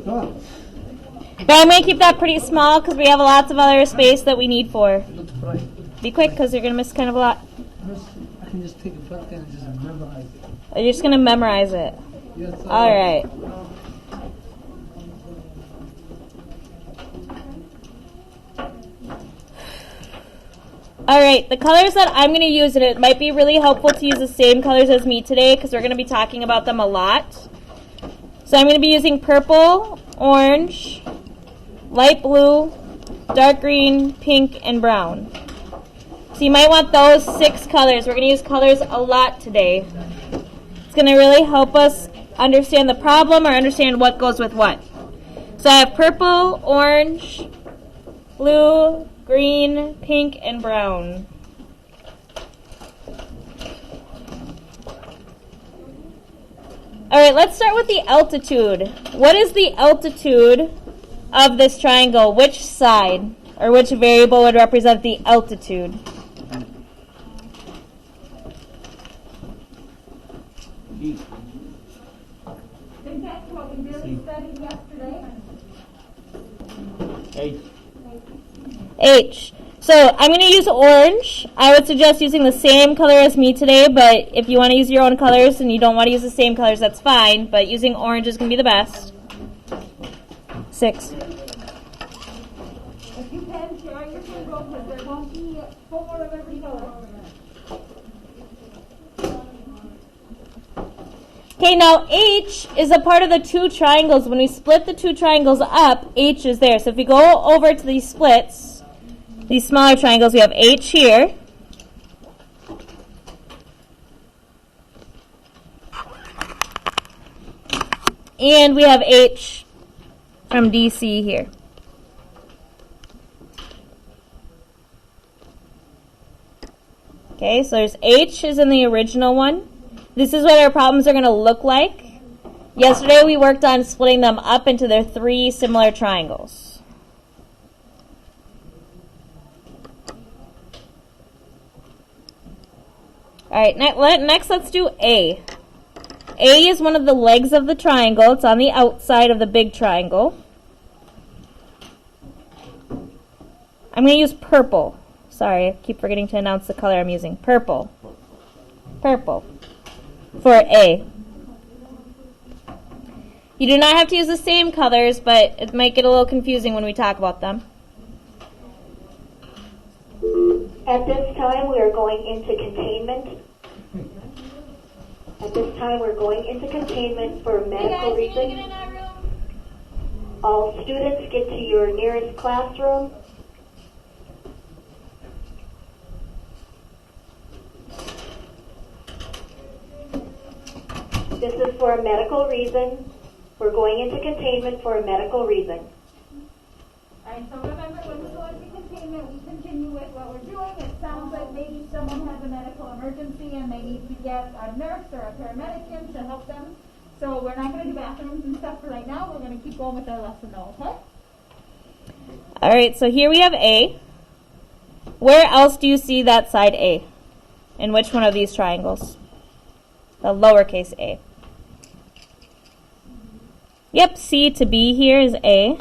But I'm going to keep that pretty small because we have lots of other space that we need for. Be quick because you're going to miss kind of a lot. I can just take a photo and just memorize it. You're just going to memorize it. Yes, All right. All right, the colors that I'm going to use, and it might be really helpful to use the same colors as me today because we're going to be talking about them a lot. So I'm going to be using purple, orange, light blue, dark green, pink, and brown. So you might want those 6 colors. We're going to use colors a lot today. It's going to really help us understand the problem or understand what goes with what. So I have purple, orange, blue, green, pink, and brown. All right, let's start with the altitude. What is the altitude of this triangle? Which side or which variable would represent the altitude? I think that's what we really studied yesterday. H. So I'm going to use orange. I would suggest using the same color as me today, but if you want to use your own colors and you don't want to use the same colors, that's fine. But using orange is going to be the best. 6. If you can, share your table because there won't be 4 of every color. Okay, now H is a part of the 2 triangles. When we split the 2 triangles up, H is there. So if we go over to these splits, these smaller triangles, we have H here. And we have H from DC here. Okay, so there's H is in the original one. This is what our problems are going to look like. Yesterday we worked on splitting them up into their 3 similar triangles. All right, next let's do A. A is one of the legs of the triangle. It's on the outside of the big triangle. I'm going to use purple. Sorry, I keep forgetting to announce the color I'm using. Purple. Purple. For A. You do not have to use the same colors, but it might get a little confusing when we talk about them. At this time, we are going into containment. At this time, we're going into containment for medical reasons. All students get to your nearest classroom. This is for a medical reason. We're going into containment for a medical reason. All right, so remember, when we go into containment, we continue with what we're doing. It sounds like maybe someone has a medical emergency and they need to get a nurse or a paramedic in to help them. So we're not going to do bathrooms and stuff for right now. We're going to keep going with our lesson though, okay? All right, so here we have A. Where else do you see that side A? In which one of these triangles? The lowercase a. Yep, C to B here is A.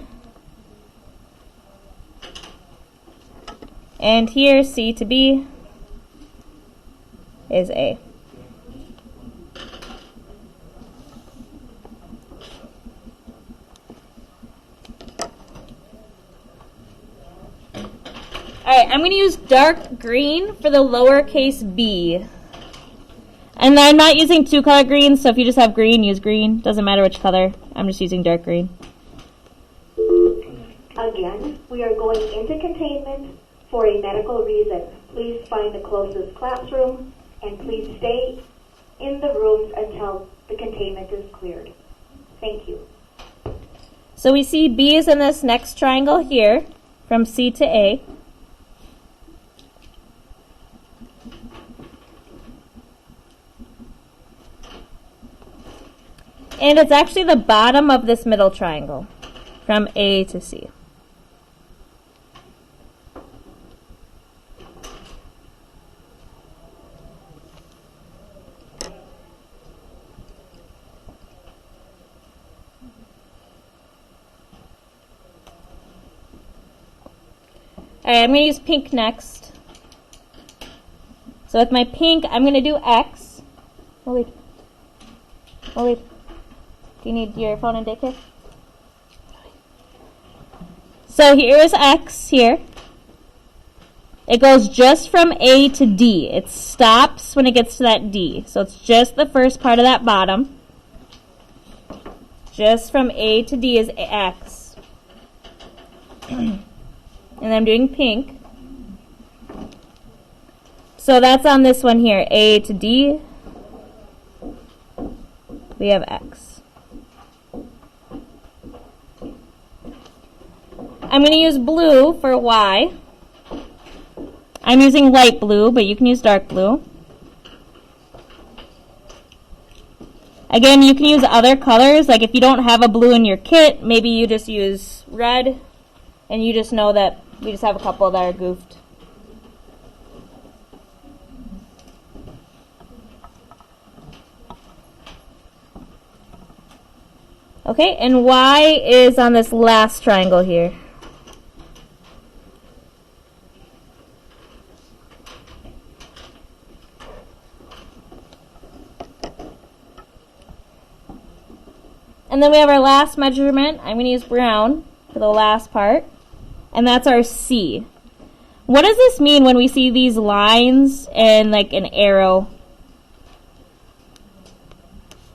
And here, C to B is A. Alright, I'm going to use dark green for the lowercase b. And I'm not using two color greens, so if you just have green, use green. Doesn't matter which color. I'm just using dark green. Again, we are going into containment for a medical reason. Please find the closest classroom and please stay in the rooms until the containment is cleared. Thank you. So we see B is in this next triangle here, from C to A. And it's actually the bottom of this middle triangle, from A to C. Alright, I'm going to use pink next. So with my pink, I'm going to do X. Oh, wait. Oh, wait. Do you need your phone in daycare? So here is X here. It goes just from A to D. It stops when it gets to that D. So it's just the first part of that bottom. Just from A to D is X. And I'm doing pink. So that's on this one here. A to D. We have X. I'm going to use blue for Y. I'm using light blue, but you can use dark blue. Again, you can use other colors. Like if you don't have a blue in your kit, maybe you just use red. And you just know that we just have a couple that are goofed. Okay, and Y is on this last triangle here. And then we have our last measurement. I'm going to use brown for the last part. And that's our C. What does this mean when we see these lines and like an arrow?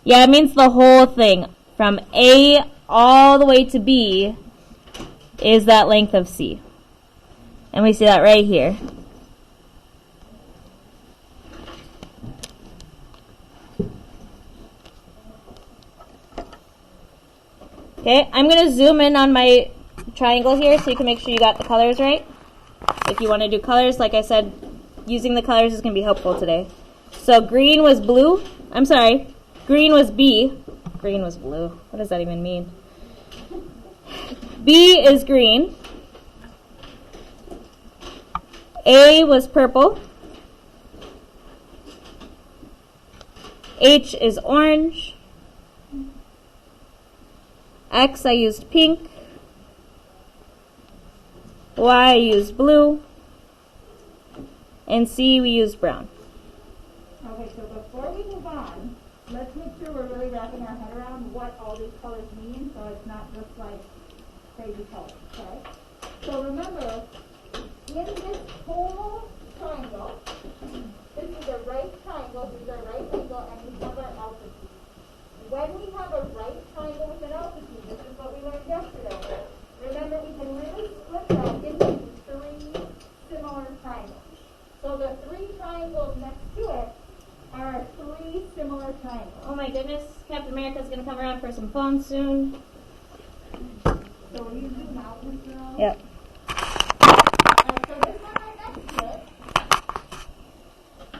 Yeah, it means the whole thing. From A all the way to B is that length of C. And we see that right here. Okay, I'm going to zoom in on my triangle here so you can make sure you got the colors right. If you want to do colors, like I said, using the colors is going to be helpful today. So green was blue. I'm sorry. Green was B. Green was blue. What does that even mean? B is green. A was purple. H is orange. X I used pink. Y I used blue. And C we used brown. Okay, so before we move on, let's make sure we're really wrapping our head around what all these colors mean, so it's not just like crazy colors, okay? So remember, in this whole triangle, this is a right triangle, this is a right angle, and we have our altitude. When we have a right triangle with an altitude, this is what we learned yesterday. Remember, we can really split that into three similar triangles. So the three triangles next to it are three similar triangles. Oh my goodness, Captain America's going to come around for some phones soon. So will you zoom out, Mr. Rose? Yep. So this one right next to it,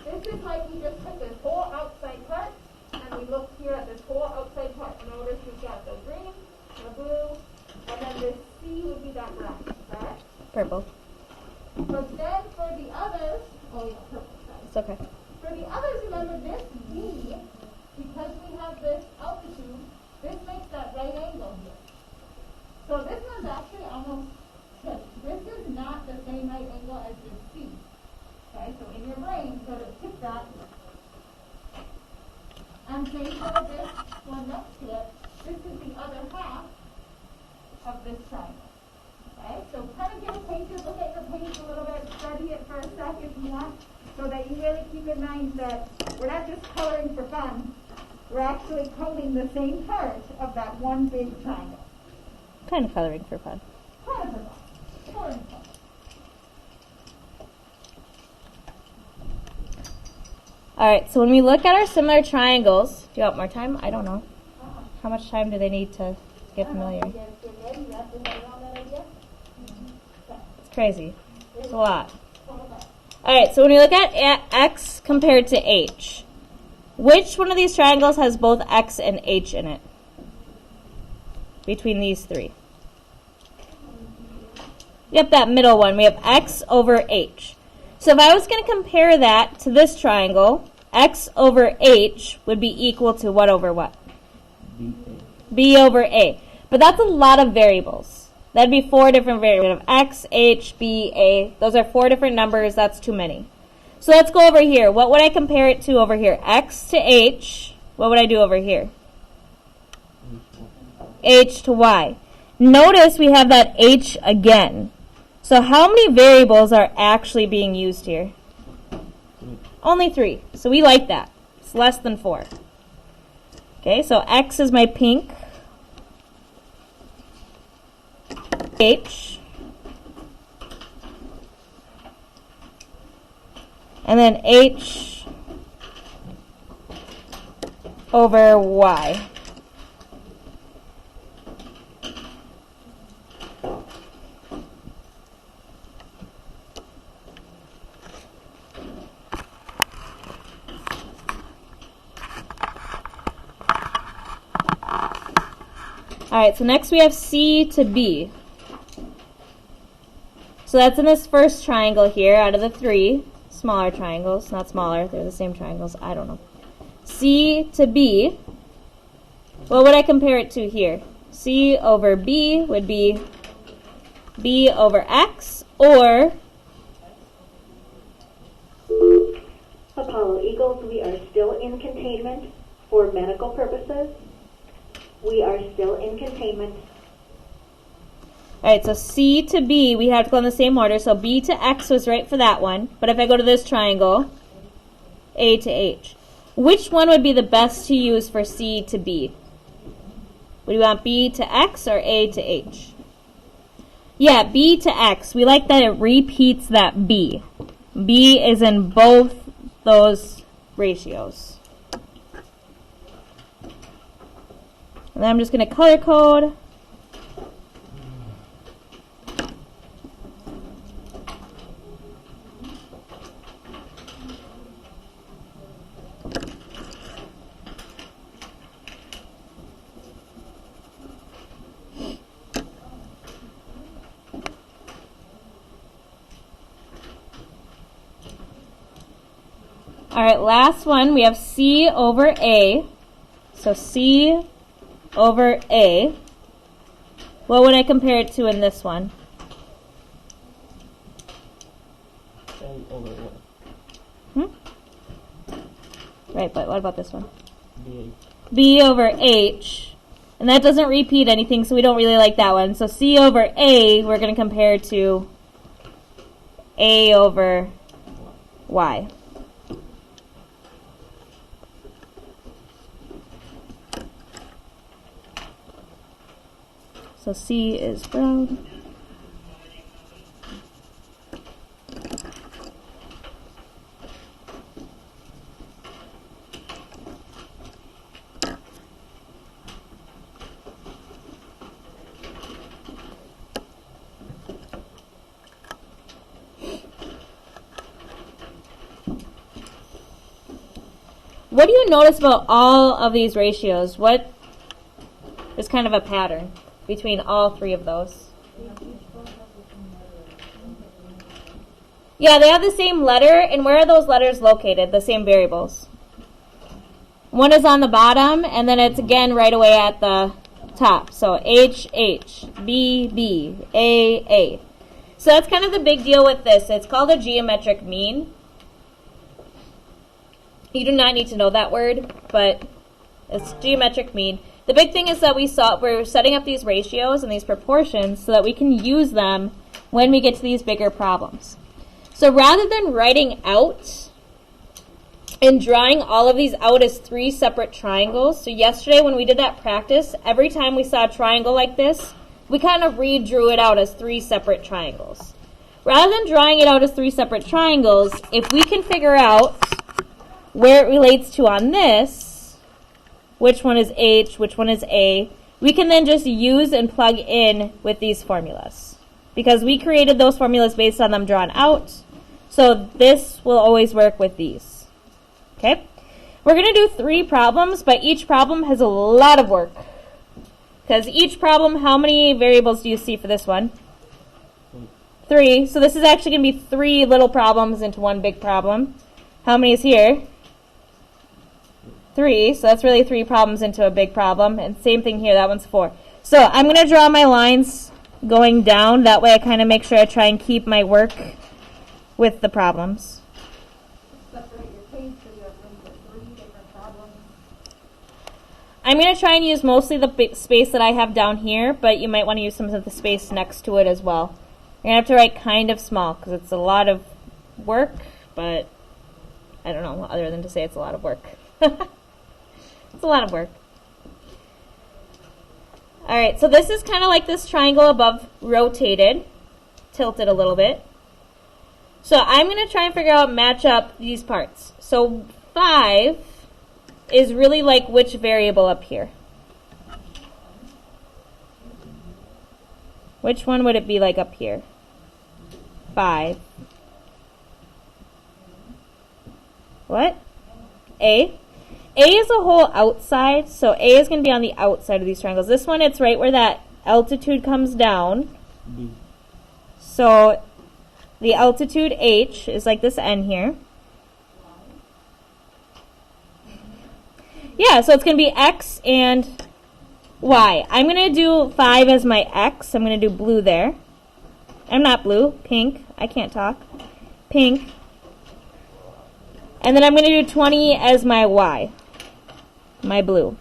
this is like we just took this whole outside part, and we look here at this whole outside part. Notice we've got the green, the blue, and then this C would be that brown, correct? Purple. But then for the others, oh, it's purple, sorry. It's okay. For the others, remember this D, because we have this altitude, this makes that right angle here. So this one's actually almost tipped. This is not the same right angle as this C. Okay, so in your brain, you gotta tip that. And same for this one next to it. This is the other half of this triangle. Okay, so kind of get a painted, look at your page a little bit, study it for a sec if you want, so that you really keep in mind that we're not just coloring for fun, we're actually coding the same part of that one big triangle. Kind of coloring for fun. Kind of for fun. Coloring for fun. Alright, so when we look at our similar triangles, do you want more time? I don't know. How much time do they need to get familiar? It's crazy. It's a lot. Alright, so when we look at X compared to H, which one of these triangles has both X and H in it? Between these three. Yep, that middle one. We have X over H. So if I was going to compare that to this triangle, X over H would be equal to what over what? B over A. But that's a lot of variables. That'd be 4 different variables of X, H, B, A. Those are 4 different numbers. That's too many. So let's go over here. What would I compare it to over here? X to H. What would I do over here? H to Y. Notice we have that H again. So how many variables are actually being used here? Only 3. So we like that. It's less than 4. Okay, so X is my pink. H. And then H over Y. Alright, so next we have C to B. So that's in this first triangle here out of the 3 smaller triangles. Not smaller, they're the same triangles. I don't know. C to B. What would I compare it to here? C over B would be B over X, or Apollo Eagles, we are still in containment for medical purposes. We are still in containment. Alright, so C to B, we have to go in the same order. So B to X was right for that one. But if I go to this triangle, A to H. Which one would be the best to use for C to B? Would you want B to X or A to H? Yeah, B to X. We like that it repeats that B. B is in both those ratios. And then I'm just going to color code. Alright, last one, we have C over A. So C over A. What would I compare it to in this one? A over what? Right, but what about this one? B. B over H. And that doesn't repeat anything, so we don't really like that one. So C over A, we're going to compare to A over Y. So C is brown. What do you notice about all of these ratios? What is kind of a pattern between all 3 of those? Yeah, they have the same letter, and where are those letters located, the same variables? One is on the bottom, and then it's again right away at the top. So H, H, B, B, A, A. So that's kind of the big deal with this. It's called a geometric mean. You do not need to know that word, but it's geometric mean. The big thing is that we're setting up these ratios and these proportions so that we can use them when we get to these bigger problems. So rather than writing out and drawing all of these out as 3 separate triangles, so yesterday when we did that practice, every time we saw a triangle like this, we kind of redrew it out as 3 separate triangles. Rather than drawing it out as 3 separate triangles, if we can figure out where it relates to on this, which one is H, which one is A, we can then just use and plug in with these formulas. Because we created those formulas based on them drawn out, so this will always work with these. Okay? We're going to do 3 problems, but each problem has a lot of work. Because each problem, how many variables do you see for this one? 3. So this is actually going to be 3 little problems into one big problem. How many is here? 3. So that's really 3 problems into a big problem. And same thing here, that one's 4. So I'm going to draw my lines going down. That way I kind of make sure I try and keep my work with the problems. Separate your page so you have room for 3 different problems. I'm going to try and use mostly the space that I have down here, but you might want to use some of the space next to it as well. You're going to have to write kind of small because it's a lot of work, but I don't know other than to say it's a lot of work. It's a lot of work. All right, so this is kind of like this triangle above rotated, tilted a little bit. So I'm going to try and figure out, match up these parts. So 5 is really like which variable up here? Which one would it be like up here? 5. What? A? A is a whole outside, so A is going to be on the outside of these triangles. This one, it's right where that altitude comes down. B. So the altitude H is like this N here. Yeah, so it's going to be X and Y. I'm going to do 5 as my X. I'm going to do blue there. I'm not blue, pink. I can't talk. Pink. And then I'm going to do 20 as my Y, my blue.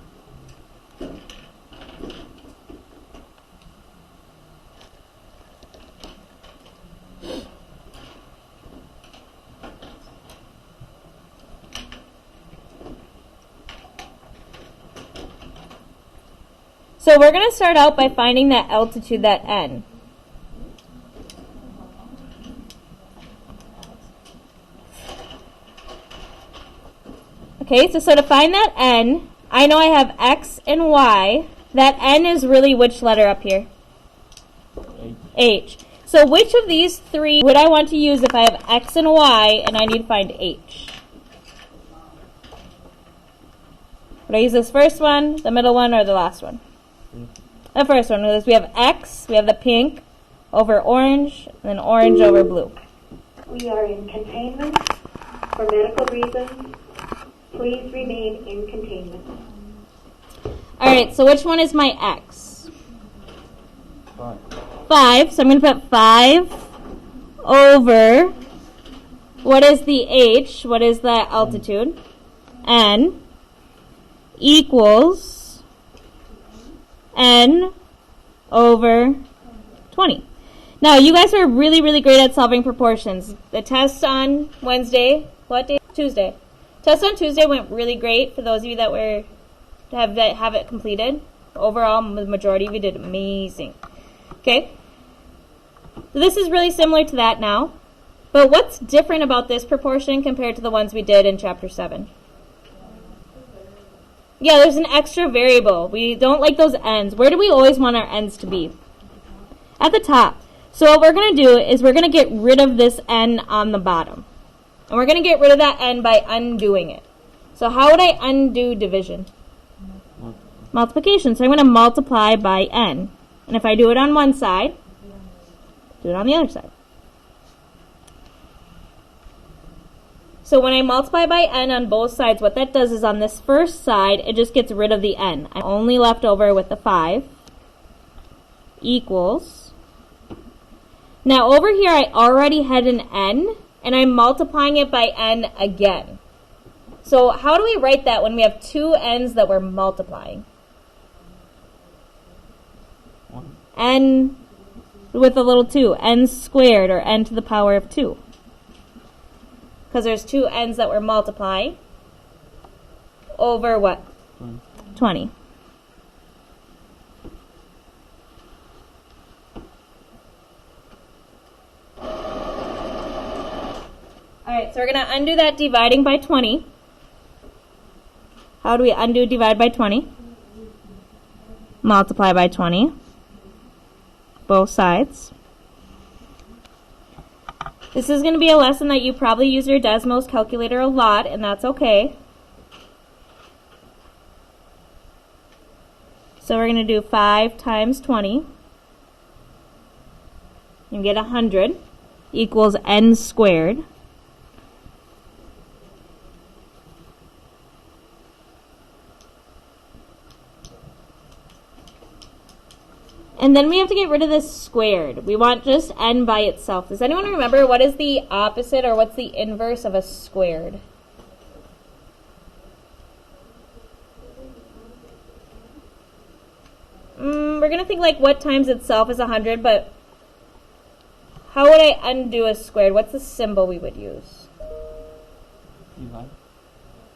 So we're going to start out by finding that altitude, that N. Okay, so to find that N, I know I have X and Y. That N is really which letter up here? H. H. So which of these 3 would I want to use if I have X and Y and I need to find H? Would I use this first one, the middle one, or the last one? The first one is we have X, we have the pink over orange, and then orange over blue. We are in containment for medical reasons. Please remain in containment. All right, so which one is my X? 5. 5, so I'm going to put 5 over, what is the H, what is the altitude? N equals N over 20. Now, you guys are really, really great at solving proportions. The test on Wednesday, what day? Tuesday. Test on Tuesday went really great for those of you that have it completed. Overall, the majority of you did amazing. Okay? So this is really similar to that now. But what's different about this proportion compared to the ones we did in Chapter 7? Yeah, there's an extra variable. We don't like those ends. Where do we always want our ends to be? At the top. So what we're going to do is we're going to get rid of this n on the bottom. And we're going to get rid of that n by undoing it. So how would I undo division? Multiplication. So I'm going to multiply by n. And if I do it on one side, do it on the other side. So when I multiply by n on both sides, what that does is on this first side, it just gets rid of the n. I'm only left over with the 5 equals. Now over here, I already had an n, and I'm multiplying it by n again. So how do we write that when we have two n's that we're multiplying? 1. N with a little 2, n squared, or n to the power of 2. Because there's two n's that we're multiplying over what? 20. 20. Alright, so we're going to undo that dividing by 20. How do we undo divide by 20? Multiply by 20. Both sides. This is going to be a lesson that you probably use your Desmos calculator a lot, and that's okay. So we're going to do 5 times 20. You get 100 equals n squared. And then we have to get rid of this squared. We want just n by itself. Does anyone remember what is the opposite or what's the inverse of a squared? We're going to think like what times itself is 100, but how would I undo a squared? What's the symbol we would use? Divide.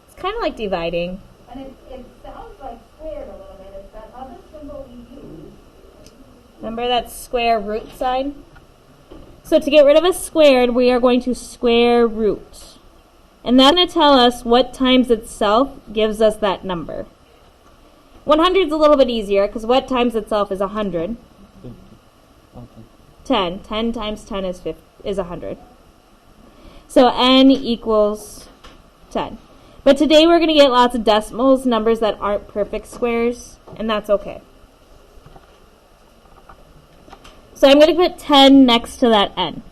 It's kind of like dividing. And it sounds like squared a little bit. It's that other symbol we use. Remember that square root sign? So to get rid of a squared, we are going to square root. And that's going to tell us what times itself gives us that number. 100 is a little bit easier because what times itself is 100? 50. Okay. 10. 10 times 10 is 100. So n equals 10. But today we're going to get lots of decimals, numbers that aren't perfect squares, and that's okay. So I'm going to put 10 next to that n.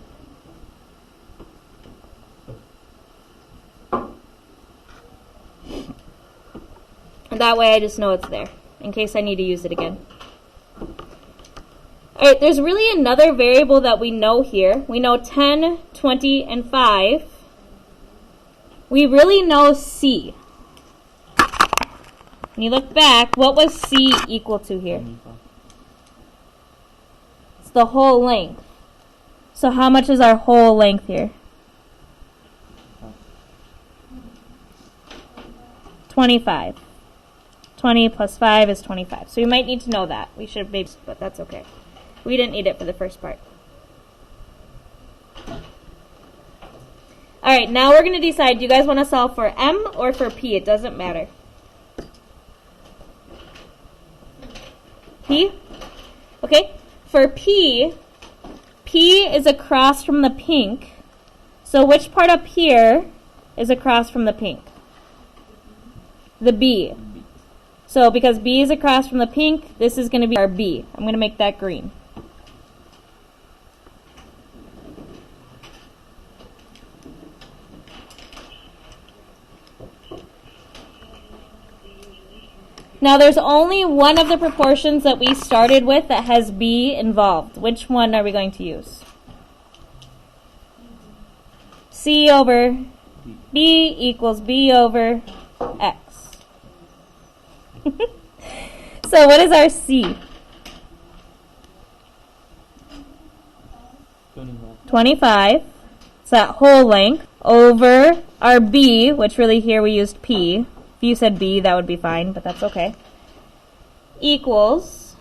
And that way I just know it's there, in case I need to use it again. Alright, there's really another variable that we know here. We know 10, 20, and 5. We really know c. When you look back, what was c equal to here? 25. It's the whole length. So how much is our whole length here? 25. 20 plus 5 is 25. So you might need to know that. We should have maybe, but that's okay. We didn't need it for the first part. Alright, now we're going to decide, do you guys want to solve for m or for p? It doesn't matter. P? Okay, for p, p is across from the pink. So which part up here is across from the pink? The B. So because B is across from the pink, this is going to be our B. I'm going to make that green. Now there's only one of the proportions that we started with that has B involved. Which one are we going to use? C over B equals B over X. So what is our C? 25. It's that whole length over our B, which really here we used P. If you said B, that would be fine, but that's okay. Equals,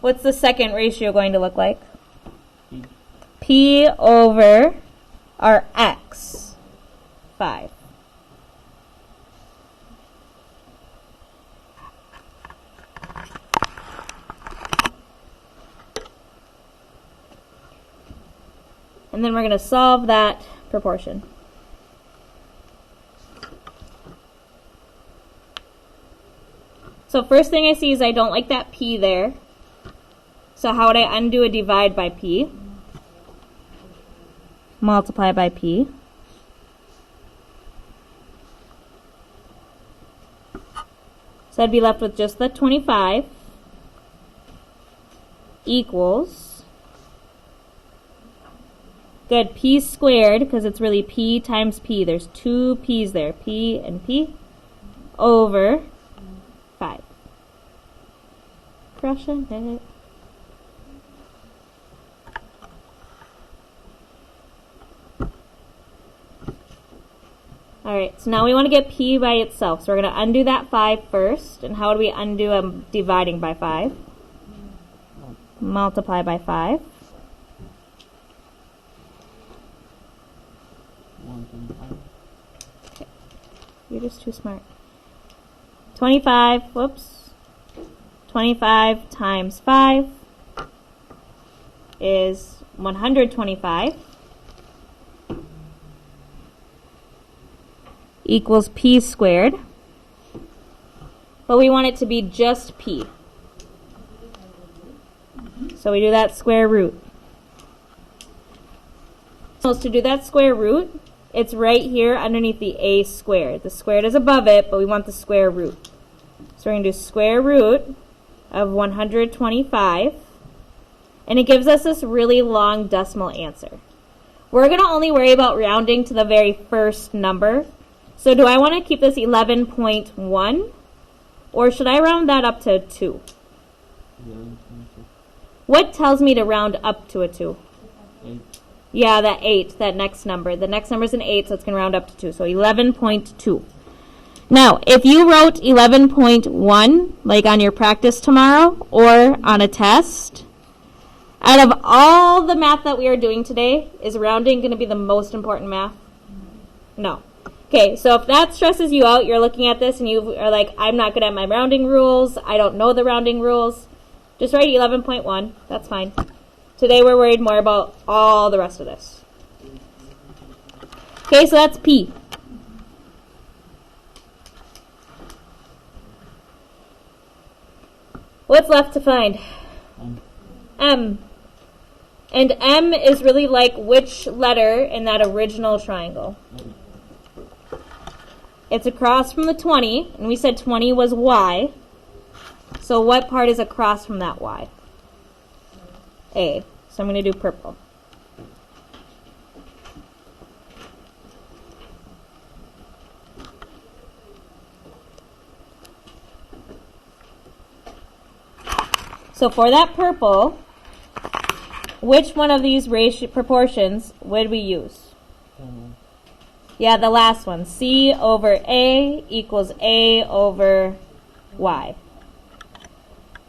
what's the second ratio going to look like? P. P over our X, 5. And then we're going to solve that proportion. So first thing I see is I don't like that P there. So how would I undo a divide by P? Multiply by P. So I'd be left with just the 25 equals, good, P squared, because it's really P times P. There's two P's there, P and P, over 5. Crushing it. Alright, so now we want to get P by itself. So we're going to undo that 5 first. And how do we undo dividing by 5? Multiply by 5. 125. Okay. You're just too smart. 25, whoops. 25 times 5 is 125. Equals P squared. But we want it to be just P. So we do that square root. So to do that square root, it's right here underneath the A squared. The squared is above it, but we want the square root. So we're going to do square root of 125 And it gives us this really long decimal answer. We're going to only worry about rounding to the very first number. So do I want to keep this 11.1? Or should I round that up to 2? 11.6. What tells me to round up to a 2? 8. Yeah, that 8, that next number. The next number is an 8, so it's going to round up to 2. So 11.2. Now, if you wrote 11.1, like on your practice tomorrow, or on a test, out of all the math that we are doing today, is rounding going to be the most important math? No. Okay, so if that stresses you out, you're looking at this and you are like, I'm not good at my rounding rules, I don't know the rounding rules, just write 11.1, that's fine. Today we're worried more about all the rest of this. Okay, so that's P. What's left to find? M. And M is really like which letter in that original triangle? It's across from the 20, and we said 20 was Y. So what part is across from that Y? A. So I'm going to do purple. So for that purple, which one of these proportions would we use? Yeah, the last one. C over A equals A over Y.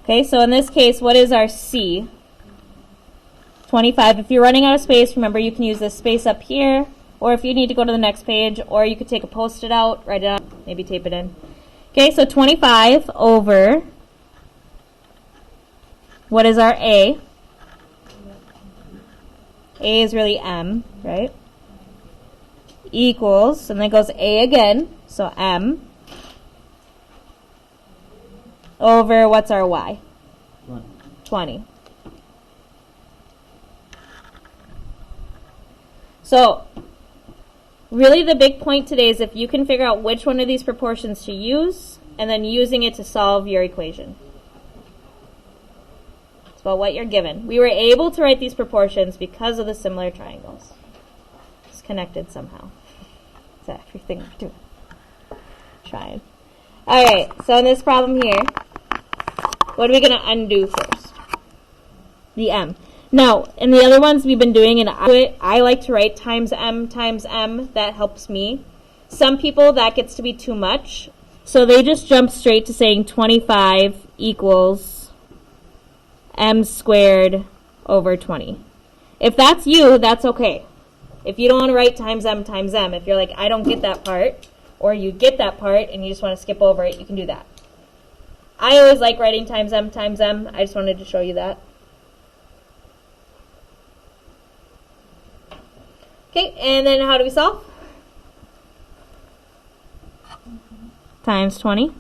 Okay, so in this case, what is our C? 25. If you're running out of space, remember you can use this space up here, or if you need to go to the next page, or you could take a post-it out, write it out, maybe tape it in. Okay, so 25 over, what is our A? A is really M, right? Equals, and then goes A again, so M, over, what's our Y? 20. So, really the big point today is if you can figure out which one of these proportions to use, and then using it to solve your equation. It's about what you're given. We were able to write these proportions because of the similar triangles. It's connected somehow. It's everything we're doing. Trying. Alright, so in this problem here, what are we going to undo first? The M. Now, in the other ones we've been doing, and I like to write times M. That helps me. Some people, that gets to be too much, so they just jump straight to saying 25 equals M squared over 20. If that's you, that's okay. If you don't want to write times M, if you're like, I don't get that part, or you get that part and you just want to skip over it, you can do that. I always like writing times M. I just wanted to show you that. Okay, and then how do we solve? Times 20.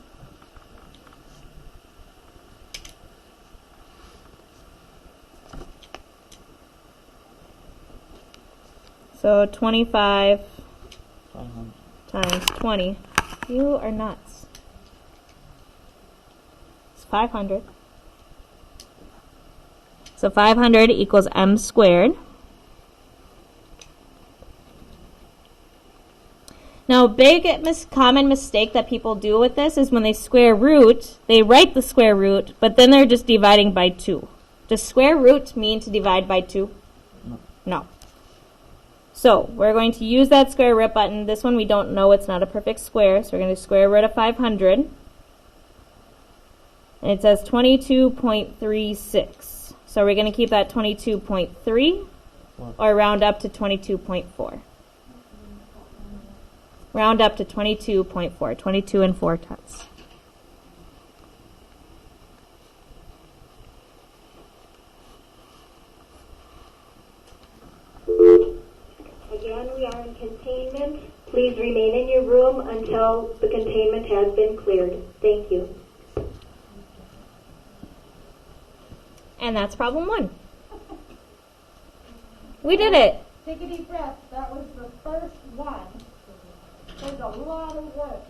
So 25 times 20. You are nuts. It's 500. So 500 equals M squared. Now, a big common mistake that people do with this is when they square root, they write the square root, but then they're just dividing by 2. Does square root mean to divide by 2? No. So, we're going to use that square root button. This one we don't know, it's not a perfect square, so we're going to square root of 500. And it says 22.36. So we're going to keep that 22.3 or round up to 22.4. Round up to 22.4, 22 and 4 tenths. Again, we are in containment. Please remain in your room until the containment has been cleared. Thank you. And that's problem 1. We did it. Take a deep breath. That was the first one. There's a lot of work.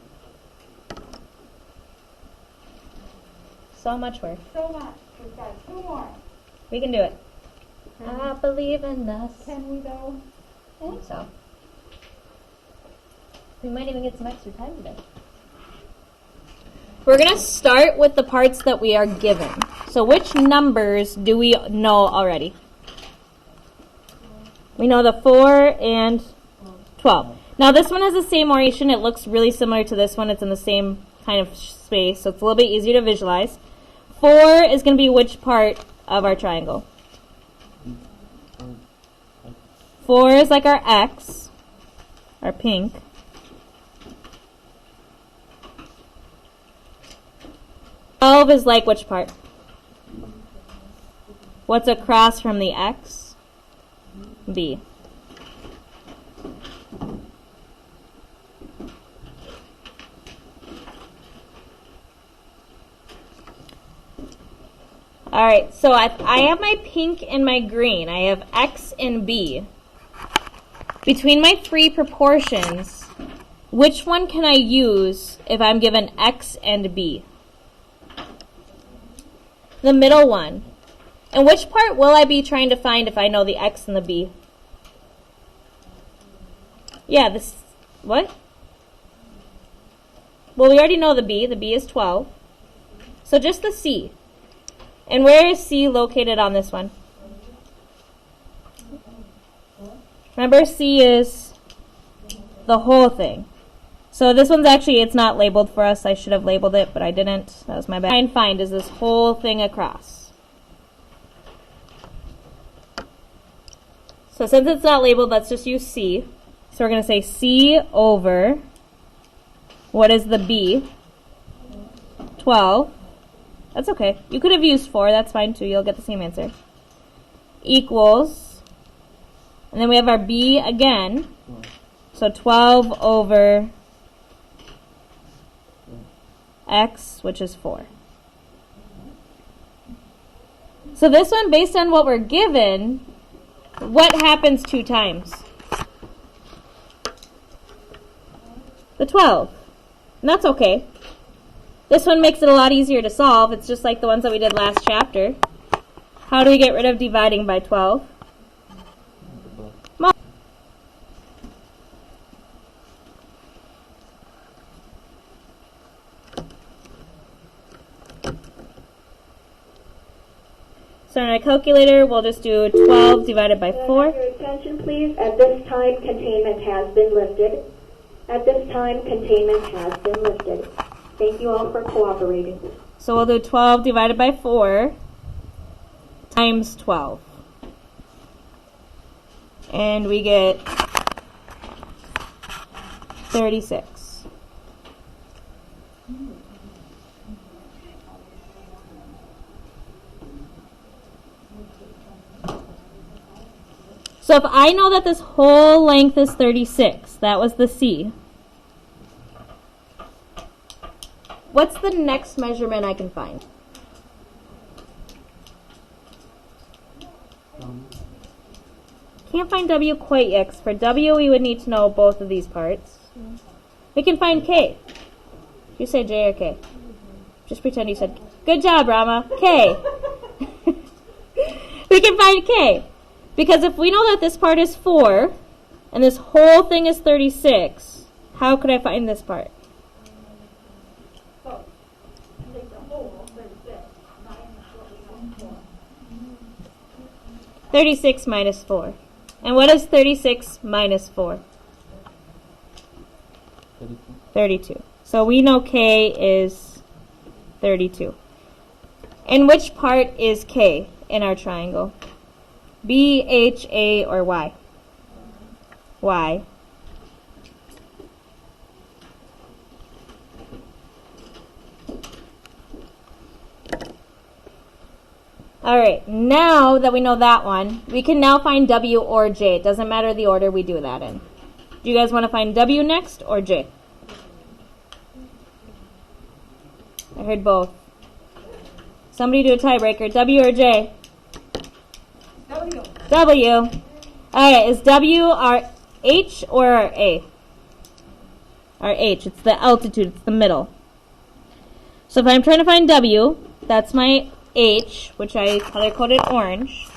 So much work. So much. We've got 2 more. We can do it. I believe in us. Can we though? I think so. We might even get some extra time today. We're going to start with the parts that we are given. So which numbers do we know already? We know the 4 and 12. Now this one has the same orientation. It looks really similar to this one. It's in the same kind of space, so it's a little bit easier to visualize. 4 is going to be which part of our triangle? 4 is like our X, our pink. Twelve is like which part? What's across from the X? B. Alright, so I have my pink and my green. I have X and B. Between my three proportions, which one can I use if I'm given X and B? The middle one. And which part will I be trying to find if I know the X and the B? Yeah, this, what? Well, we already know the B. The B is 12. So just the C. And where is C located on this one? Remember, C is the whole thing. So this one's actually, it's not labeled for us. I should have labeled it, but I didn't. That was my bad. Try and find is this whole thing across. So since it's not labeled, let's just use C. So we're going to say C over, what is the B? 12. That's okay. You could have used 4. That's fine too. You'll get the same answer. Equals, and then we have our B again. So 12 over X, which is 4. So this one, based on what we're given, what happens 2 times? The 12. And that's okay. This one makes it a lot easier to solve. It's just like the ones that we did last chapter. How do we get rid of dividing by 12? So in our calculator, we'll just do 12 divided by 4. Your attention, please. At this time, containment has been lifted. At this time, containment has been lifted. Thank you all for cooperating. So we'll do 12 divided by 4 times 12. And we get 36. So if I know that this whole length is 36, that was the C. What's the next measurement I can find? Can't find W quite yet. 'Cause for W, we would need to know both of these parts. We can find K. You say J or K? Just pretend you said K. Good job, Rama. K. We can find K. Because if we know that this part is 4, and this whole thing is 36, how could I find this part? So, take the whole 36 minus what we have 4. 36 minus 4. And what is 36 minus 4? 32. So we know K is 32. And which part is K in our triangle? B, H, A, or Y? Y. All right, now that we know that one, we can now find W or J. It doesn't matter the order we do that in. Do you guys want to find W next or J? I heard both. Somebody do a tiebreaker. W or J? W. W. All right, is W our H or our A? Our H. It's the altitude. It's the middle. So if I'm trying to find W, that's my H, which I color-coded orange.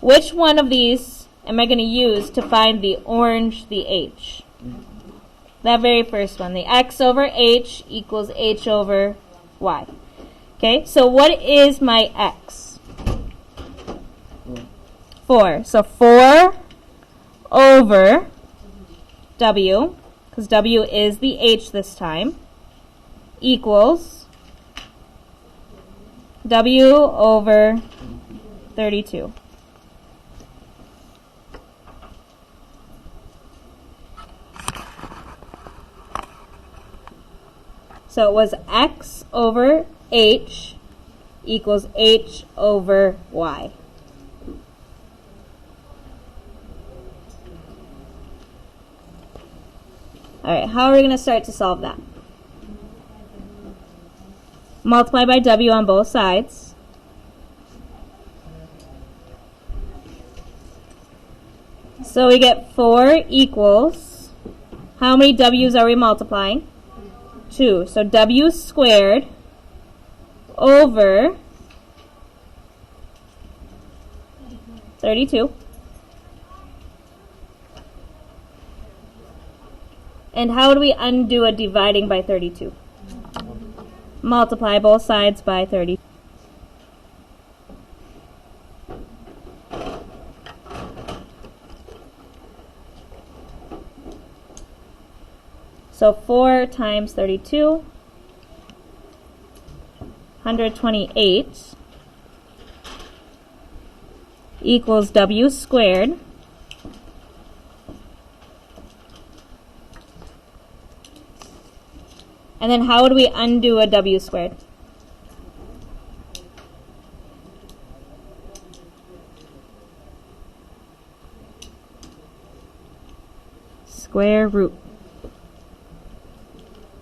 which one of these am I going to use to find the orange, the h? That very first one, the x over h equals h over y. Okay, so what is my x? 4. So 4 over w, because w is the h this time, equals w over 32. So it was x over h equals h over y. All right, how are we going to start to solve that? Multiply by w on both sides. So we get 4 equals, how many w's are we multiplying? 2. So w squared over 32. And how do we undo a dividing by 32? Multiply both sides by 30. So 4 times 32, 128, equals w squared and then how would we undo a w squared? Square root.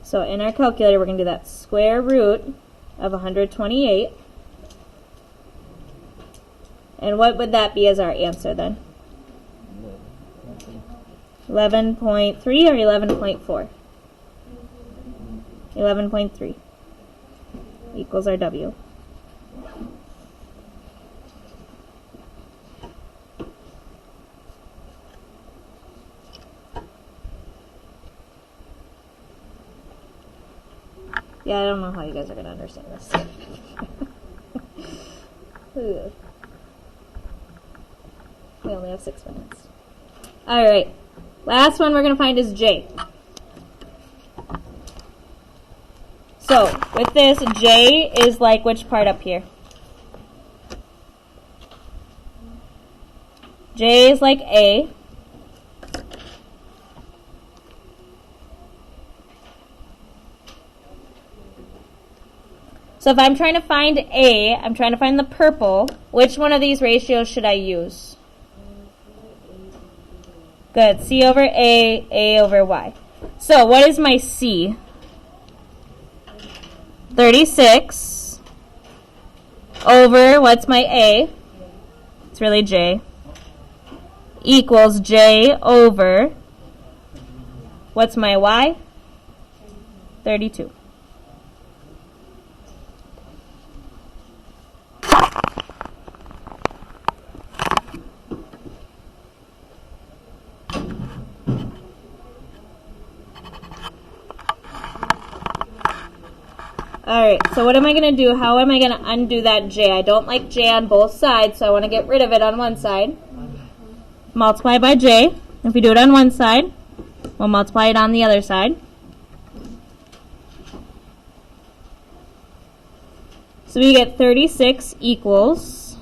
So in our calculator, we're going to do that square root of 128. And what would that be as our answer then? 11.3 or 11.4? 11.3 equals our W. Yeah, I don't know how you guys are going to understand this. Ugh. We only have 6 minutes. Alright, last one we're going to find is J. So, with this, J is like which part up here? J is like A. So if I'm trying to find A, I'm trying to find the purple, which one of these ratios should I use? Good, C over A over Y. So what is my C? 36 over, what's my A? It's really J. Equals J over, what's my Y? 32. Alright, so what am I going to do? How am I going to undo that J? I don't like J on both sides, so I want to get rid of it on one side. Multiply by J. If we do it on one side, we'll multiply it on the other side. So we get 36 equals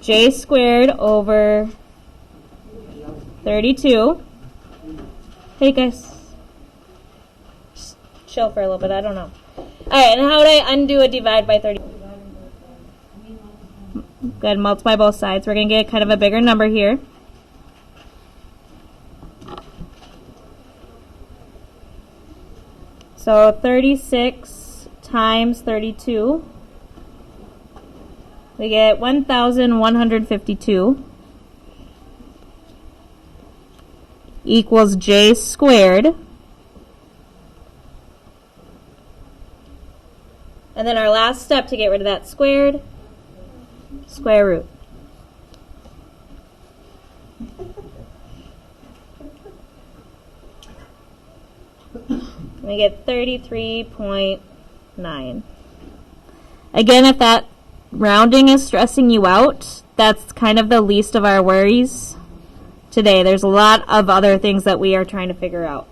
J squared over 32. Hey guys, just chill for a little bit, I don't know. Alright, and how would I undo a divide by 30? Good, multiply both sides. We're going to get kind of a bigger number here. So 36 times 32, we get 1,152. Equals J squared And then our last step to get rid of that squared, square root. We get 33.9. Again, if that rounding is stressing you out, that's kind of the least of our worries today. There's a lot of other things that we are trying to figure out.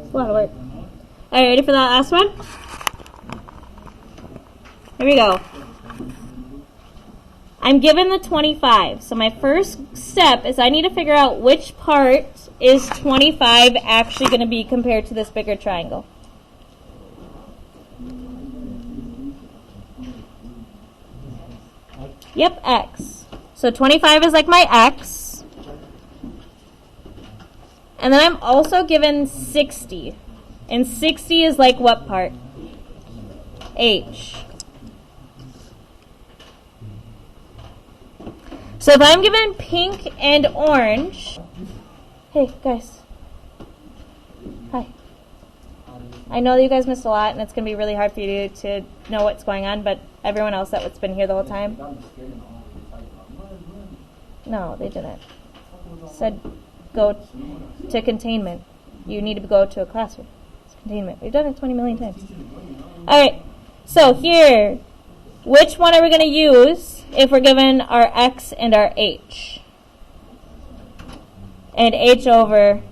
It's a lot of work. All right, ready for that last one? Here we go. I'm given the 25. So my first step is I need to figure out which part is 25 actually going to be compared to this bigger triangle. Yep, x. So 25 is like my x. And then I'm also given 60. And 60 is like what part? H. So if I'm given pink and orange, hey guys, hi. I know that you guys missed a lot and it's going to be really hard for you to know what's going on, but everyone else that's been here the whole time. No, they didn't. Said go to containment. You need to go to a classroom. It's containment. We've done it 20 million times. All right, so here, which one are we going to use if we're given our x and our h? And h over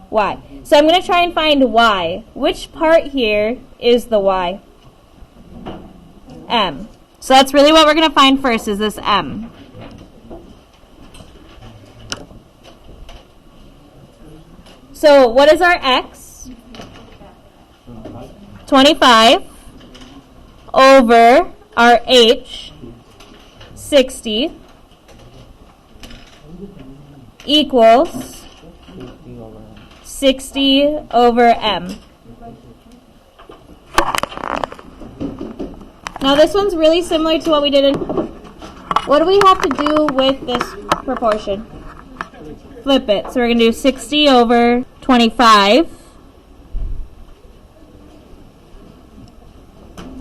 y. So I'm going to try and find y. Which part here is the y? M. So that's really what we're going to find first is this m. So what is our x? 25 over our h, 60, equals 60 over m. Now this one's really similar to what we did in... What do we have to do with this proportion? Flip it. So we're going to do 60 over 25.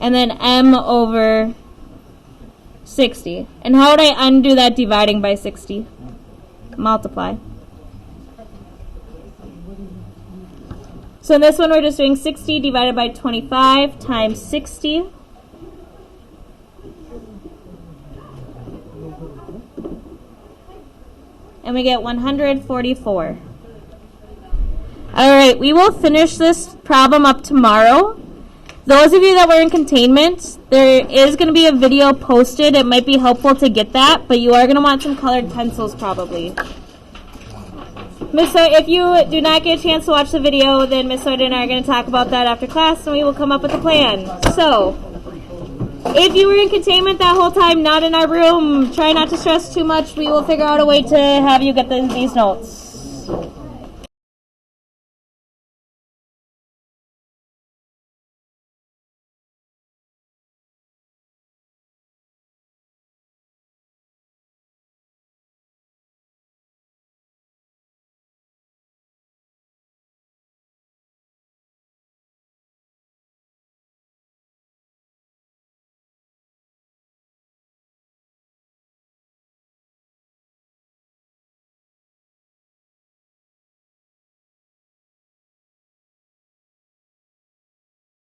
And then m over 60. And how would I undo that dividing by 60? Multiply. So in this one we're just doing 60 divided by 25 times 60. And we get 144. All right, we will finish this problem up tomorrow. Those of you that were in containment, there is going to be a video posted. It might be helpful to get that, but you are going to want some colored pencils probably. If you do not get a chance to watch the video, then Miss Soda and I are going to talk about that after class, and we will come up with a plan. So, if you were in containment that whole time, not in our room, try not to stress too much. We will figure out a way to have you get these notes.